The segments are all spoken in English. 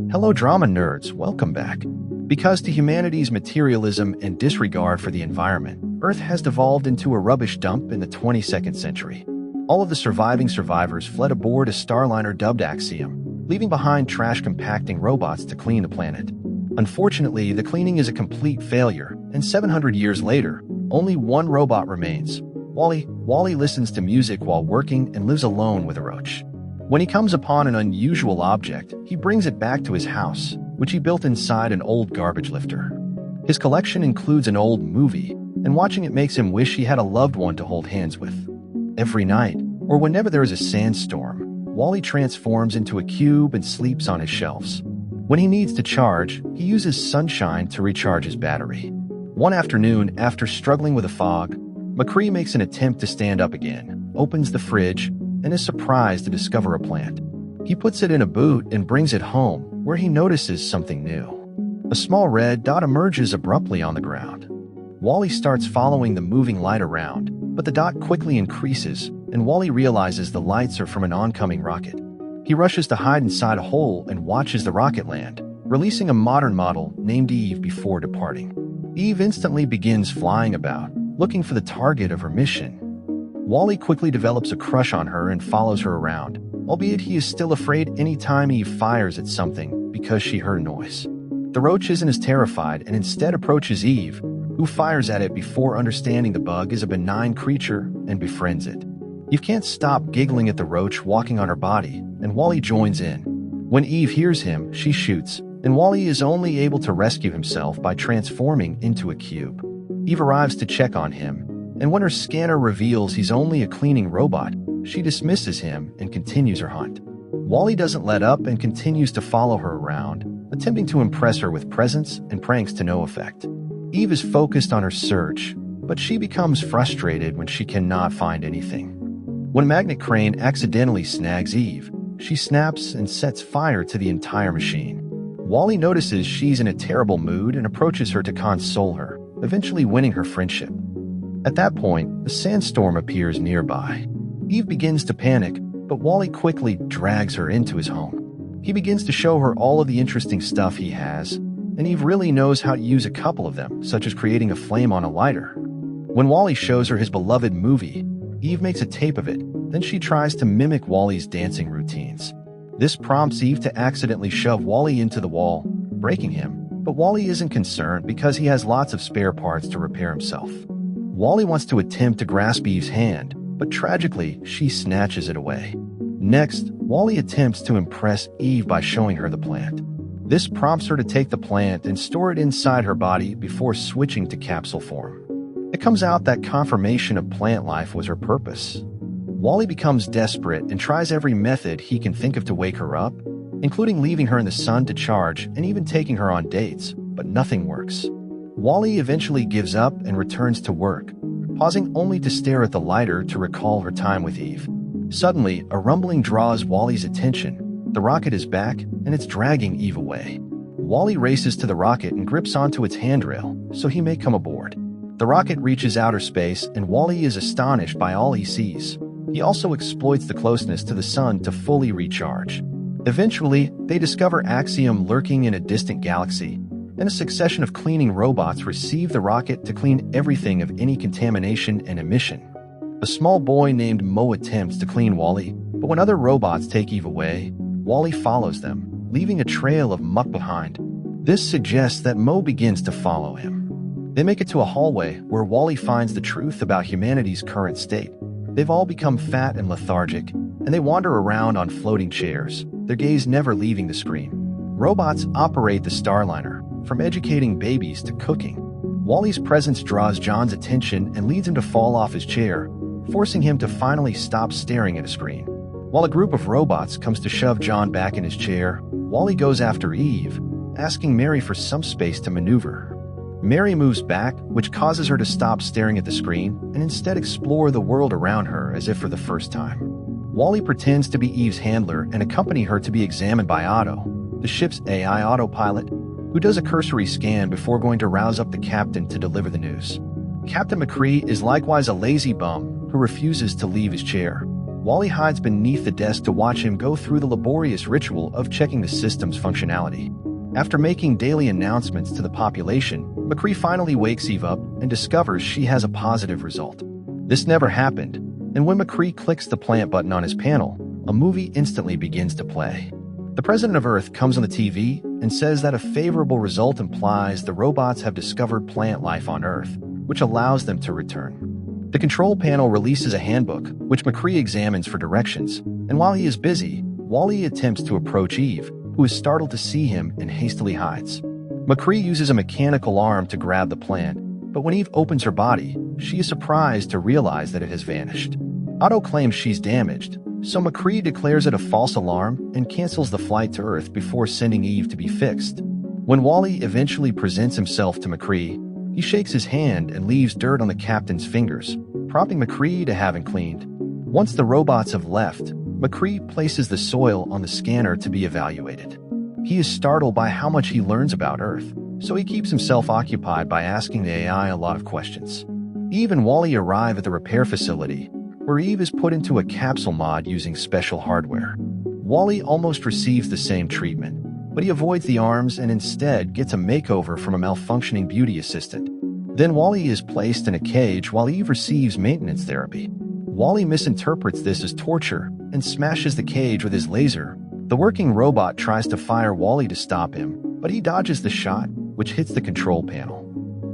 Hello drama nerds, welcome back. Because to humanity's materialism and disregard for the environment, Earth has devolved into a rubbish dump in the 22nd century. All of the surviving survivors fled aboard a Starliner dubbed Axiom, leaving behind trash-compacting robots to clean the planet. Unfortunately, the cleaning is a complete failure, and 700 years later, only one robot remains. Wally. Wally listens to music while working and lives alone with a roach. When he comes upon an unusual object, he brings it back to his house, which he built inside an old garbage lifter. His collection includes an old movie, and watching it makes him wish he had a loved one to hold hands with. Every night, or whenever there is a sandstorm, Wally transforms into a cube and sleeps on his shelves. When he needs to charge, he uses sunshine to recharge his battery. One afternoon, after struggling with a fog, McCree makes an attempt to stand up again, opens the fridge, and is surprised to discover a plant. He puts it in a boot and brings it home, where he notices something new. A small red dot emerges abruptly on the ground. Wally starts following the moving light around, but the dot quickly increases, and Wally realizes the lights are from an oncoming rocket. He rushes to hide inside a hole and watches the rocket land, releasing a modern model named Eve before departing. Eve instantly begins flying about, looking for the target of her mission. Wally quickly develops a crush on her and follows her around, albeit he is still afraid anytime Eve fires at something because she heard a noise. The roach isn't as terrified and instead approaches Eve, who fires at it before understanding the bug is a benign creature and befriends it. Eve can't stop giggling at the roach walking on her body, and Wally joins in. When Eve hears him, she shoots, and Wally is only able to rescue himself by transforming into a cube. Eve arrives to check on him, and when her scanner reveals he's only a cleaning robot, she dismisses him and continues her hunt. Wally doesn't let up and continues to follow her around, attempting to impress her with presents and pranks to no effect. Eve is focused on her search, but she becomes frustrated when she cannot find anything. When Magnet Crane accidentally snags Eve, she snaps and sets fire to the entire machine. Wally notices she's in a terrible mood and approaches her to console her, eventually winning her friendship. At that point, a sandstorm appears nearby. Eve begins to panic, but Wally quickly drags her into his home. He begins to show her all of the interesting stuff he has, and Eve really knows how to use a couple of them, such as creating a flame on a lighter. When Wally shows her his beloved movie, Eve makes a tape of it, then she tries to mimic Wally's dancing routines. This prompts Eve to accidentally shove Wally into the wall, breaking him, but Wally isn't concerned because he has lots of spare parts to repair himself. Wally wants to attempt to grasp Eve's hand, but tragically, she snatches it away. Next, Wally attempts to impress Eve by showing her the plant. This prompts her to take the plant and store it inside her body before switching to capsule form. It comes out that confirmation of plant life was her purpose. Wally becomes desperate and tries every method he can think of to wake her up, including leaving her in the sun to charge and even taking her on dates, but nothing works. Wally eventually gives up and returns to work, pausing only to stare at the lighter to recall her time with Eve. Suddenly, a rumbling draws Wally's attention. The rocket is back, and it's dragging Eve away. Wally races to the rocket and grips onto its handrail, so he may come aboard. The rocket reaches outer space, and Wally is astonished by all he sees. He also exploits the closeness to the sun to fully recharge. Eventually, they discover Axiom lurking in a distant galaxy, and a succession of cleaning robots receive the rocket to clean everything of any contamination and emission. A small boy named Mo attempts to clean Wally, but when other robots take Eve away, Wally follows them, leaving a trail of muck behind. This suggests that Mo begins to follow him. They make it to a hallway where Wally finds the truth about humanity's current state. They've all become fat and lethargic, and they wander around on floating chairs, their gaze never leaving the screen. Robots operate the Starliner, from educating babies to cooking. Wally's presence draws John's attention and leads him to fall off his chair, forcing him to finally stop staring at a screen. While a group of robots comes to shove John back in his chair, Wally goes after Eve, asking Mary for some space to maneuver. Mary moves back, which causes her to stop staring at the screen and instead explore the world around her as if for the first time. Wally pretends to be Eve's handler and accompany her to be examined by Otto, the ship's AI autopilot, who does a cursory scan before going to rouse up the captain to deliver the news. Captain McCree is likewise a lazy bum who refuses to leave his chair. Wally hides beneath the desk to watch him go through the laborious ritual of checking the system's functionality. After making daily announcements to the population, McCree finally wakes Eve up and discovers she has a positive result. This never happened, and when McCree clicks the plant button on his panel, a movie instantly begins to play. The president of Earth comes on the TV and says that a favorable result implies the robots have discovered plant life on Earth, which allows them to return. The control panel releases a handbook, which McCree examines for directions, and while he is busy, Wally attempts to approach Eve, who is startled to see him and hastily hides. McCree uses a mechanical arm to grab the plant, but when Eve opens her body, she is surprised to realize that it has vanished. Otto claims she's damaged, so McCree declares it a false alarm and cancels the flight to Earth before sending Eve to be fixed. When Wally eventually presents himself to McCree, he shakes his hand and leaves dirt on the captain's fingers, prompting McCree to have him cleaned. Once the robots have left, McCree places the soil on the scanner to be evaluated. He is startled by how much he learns about Earth, so he keeps himself occupied by asking the AI a lot of questions. Eve and Wally arrive at the repair facility, where Eve is put into a capsule mod using special hardware. Wally almost receives the same treatment, but he avoids the arms and instead gets a makeover from a malfunctioning beauty assistant. Then Wally is placed in a cage while Eve receives maintenance therapy. Wally misinterprets this as torture and smashes the cage with his laser. The working robot tries to fire Wally to stop him, but he dodges the shot, which hits the control panel.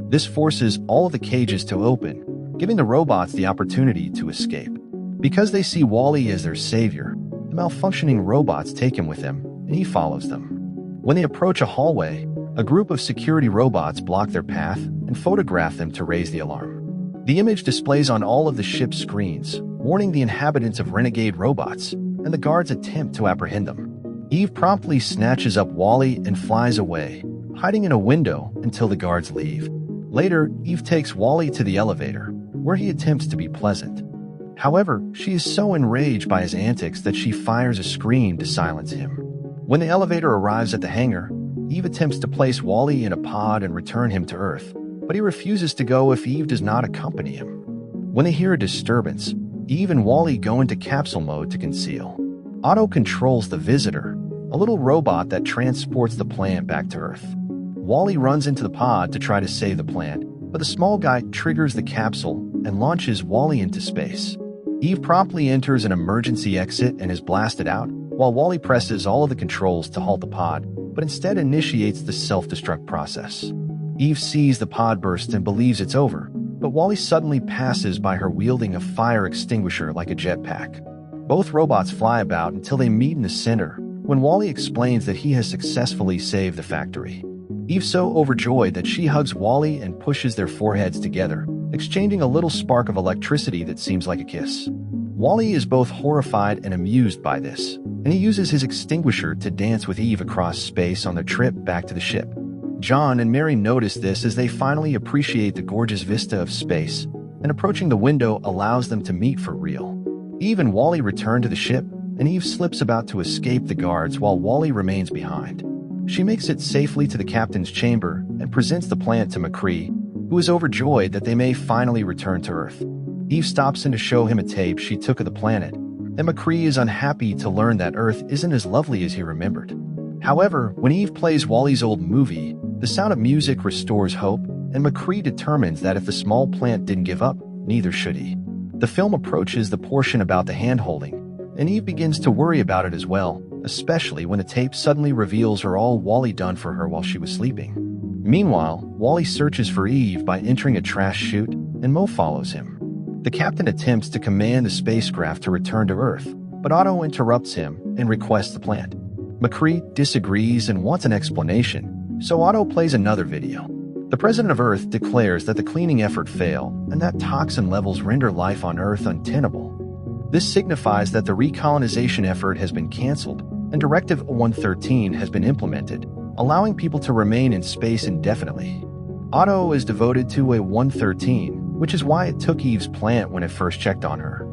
This forces all of the cages to open, giving the robots the opportunity to escape. Because they see Wally as their savior, the malfunctioning robots take him with them, and he follows them. When they approach a hallway, a group of security robots block their path and photograph them to raise the alarm. The image displays on all of the ship's screens, warning the inhabitants of renegade robots, and the guards attempt to apprehend them. Eve promptly snatches up Wally and flies away, hiding in a window until the guards leave. Later, Eve takes Wally to the elevator, where he attempts to be pleasant. However, she is so enraged by his antics that she fires a scream to silence him. When the elevator arrives at the hangar, Eve attempts to place Wally in a pod and return him to Earth, but he refuses to go if Eve does not accompany him. When they hear a disturbance, Eve and Wally go into capsule mode to conceal. Otto controls the Visitor, a little robot that transports the plant back to Earth. Wally runs into the pod to try to save the plant, but the small guy triggers the capsule and launches Wally into space. Eve promptly enters an emergency exit and is blasted out, while Wally presses all of the controls to halt the pod, but instead initiates the self-destruct process. Eve sees the pod burst and believes it's over, but Wally suddenly passes by her wielding a fire extinguisher like a jetpack. Both robots fly about until they meet in the center, when Wally explains that he has successfully saved the factory. Eve's so overjoyed that she hugs Wally and pushes their foreheads together, exchanging a little spark of electricity that seems like a kiss. Wally is both horrified and amused by this, and he uses his extinguisher to dance with Eve across space on their trip back to the ship. John and Mary notice this as they finally appreciate the gorgeous vista of space, and approaching the window allows them to meet for real. Eve and Wally return to the ship, and Eve slips about to escape the guards while Wally remains behind. She makes it safely to the captain's chamber and presents the plant to McCree, who is overjoyed that they may finally return to Earth. Eve stops in to show him a tape she took of the planet, and McCree is unhappy to learn that Earth isn't as lovely as he remembered. However, when Eve plays Wally's old movie, the sound of music restores hope, and McCree determines that if the small plant didn't give up, neither should he. The film approaches the portion about the hand-holding, and Eve begins to worry about it as well, especially when the tape suddenly reveals her all Wally done for her while she was sleeping. Meanwhile, Wally searches for Eve by entering a trash chute, and Mo follows him. The captain attempts to command the spacecraft to return to Earth, but Otto interrupts him and requests the plant. McCree disagrees and wants an explanation, so Otto plays another video. The president of Earth declares that the cleaning effort failed and that toxin levels render life on Earth untenable. This signifies that the recolonization effort has been canceled and Directive 113 has been implemented, allowing people to remain in space indefinitely. Otto is devoted to a 113, which is why it took Eve's plant when it first checked on her.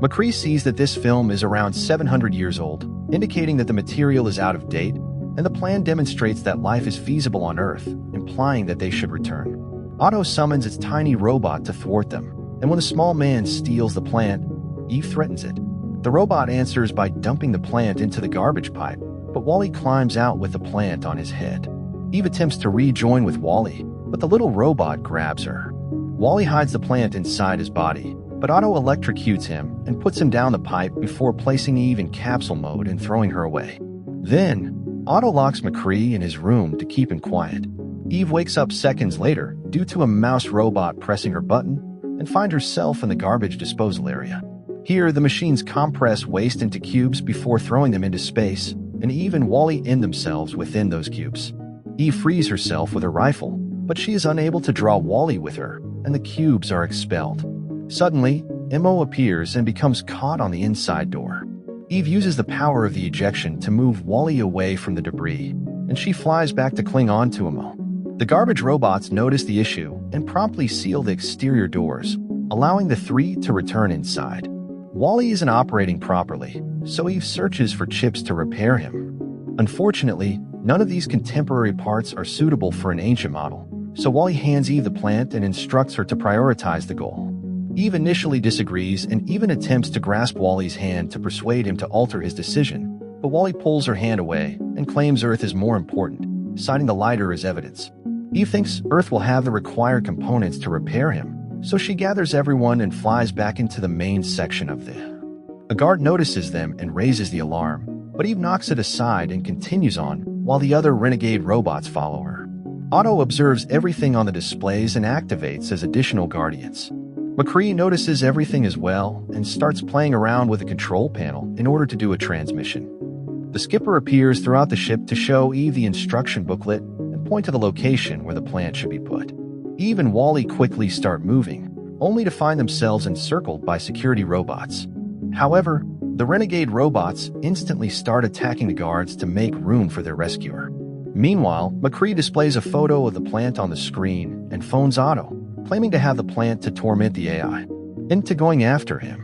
McCree sees that this film is around 700 years old, indicating that the material is out of date, and the plan demonstrates that life is feasible on Earth, implying that they should return. Otto summons its tiny robot to thwart them, and when the small man steals the plant, Eve threatens it. The robot answers by dumping the plant into the garbage pipe, but Wally climbs out with the plant on his head. Eve attempts to rejoin with Wally, but the little robot grabs her. Wally hides the plant inside his body, but Otto electrocutes him and puts him down the pipe before placing Eve in capsule mode and throwing her away. Then, Otto locks McCree in his room to keep him quiet. Eve wakes up seconds later due to a mouse robot pressing her button and finds herself in the garbage disposal area. Here, the machines compress waste into cubes before throwing them into space, and Eve and Wally end themselves within those cubes. Eve frees herself with her rifle, but she is unable to draw Wally with her, and the cubes are expelled. Suddenly, Mo appears and becomes caught on the inside door. Eve uses the power of the ejection to move Wally away from the debris, and she flies back to cling on to Mo. The garbage robots notice the issue and promptly seal the exterior doors, allowing the three to return inside. Wally isn't operating properly, so Eve searches for chips to repair him. Unfortunately, none of these contemporary parts are suitable for an ancient model, so Wally hands Eve the plant and instructs her to prioritize the goal. Eve initially disagrees and even attempts to grasp Wally's hand to persuade him to alter his decision, but Wally pulls her hand away and claims Earth is more important, citing the lighter as evidence. Eve thinks Earth will have the required components to repair him, so she gathers everyone and flies back into the main section of the... A guard notices them and raises the alarm, but Eve knocks it aside and continues on, while the other renegade robots follow her. Otto observes everything on the displays and activates as additional guardians. McCree notices everything as well and starts playing around with the control panel in order to do a transmission. The skipper appears throughout the ship to show Eve the instruction booklet and point to the location where the plant should be put. Eve and Wally quickly start moving, only to find themselves encircled by security robots. However, the renegade robots instantly start attacking the guards to make room for their rescuer. Meanwhile, McCree displays a photo of the plant on the screen and phones Otto, claiming to have the plant to torment the AI, into going after him.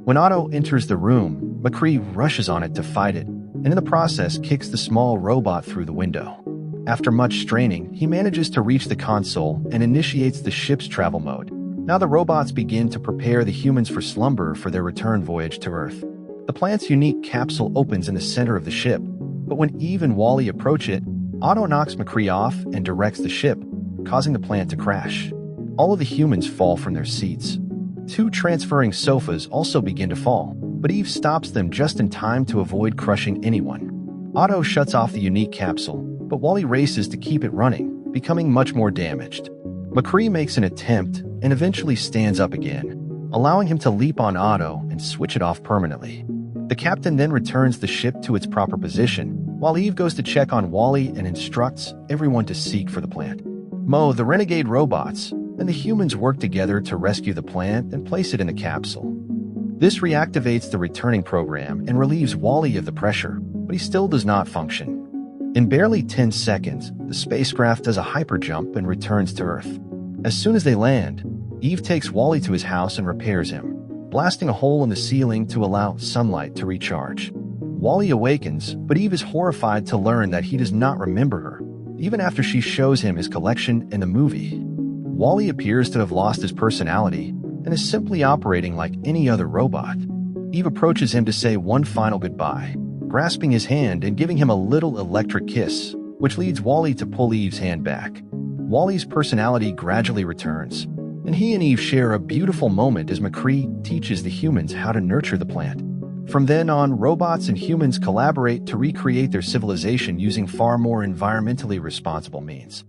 When Otto enters the room, McCree rushes on it to fight it, and in the process kicks the small robot through the window. After much straining, he manages to reach the console and initiates the ship's travel mode. Now the robots begin to prepare the humans for slumber for their return voyage to Earth. The plant's unique capsule opens in the center of the ship, but when Eve and Wally approach it, Otto knocks McCree off and directs the ship, causing the plant to crash. All of the humans fall from their seats. Two transferring sofas also begin to fall, but Eve stops them just in time to avoid crushing anyone. Otto shuts off the unique capsule, but Wally races to keep it running, becoming much more damaged. McCree makes an attempt and eventually stands up again, allowing him to leap on Otto and switch it off permanently. The captain then returns the ship to its proper position, while Eve goes to check on Wally and instructs everyone to seek for the plant. Mo, the renegade robots, and the humans work together to rescue the plant and place it in the capsule. This reactivates the returning program and relieves Wally of the pressure, but he still does not function. In barely 10 seconds, the spacecraft does a hyperjump and returns to Earth. As soon as they land, Eve takes Wally to his house and repairs him, blasting a hole in the ceiling to allow sunlight to recharge. Wally awakens, but Eve is horrified to learn that he does not remember her, even after she shows him his collection in the movie. Wally appears to have lost his personality and is simply operating like any other robot. Eve approaches him to say one final goodbye, grasping his hand and giving him a little electric kiss, which leads Wally to pull Eve's hand back. Wally's personality gradually returns, and he and Eve share a beautiful moment as McCree teaches the humans how to nurture the plant. From then on, robots and humans collaborate to recreate their civilization using far more environmentally responsible means.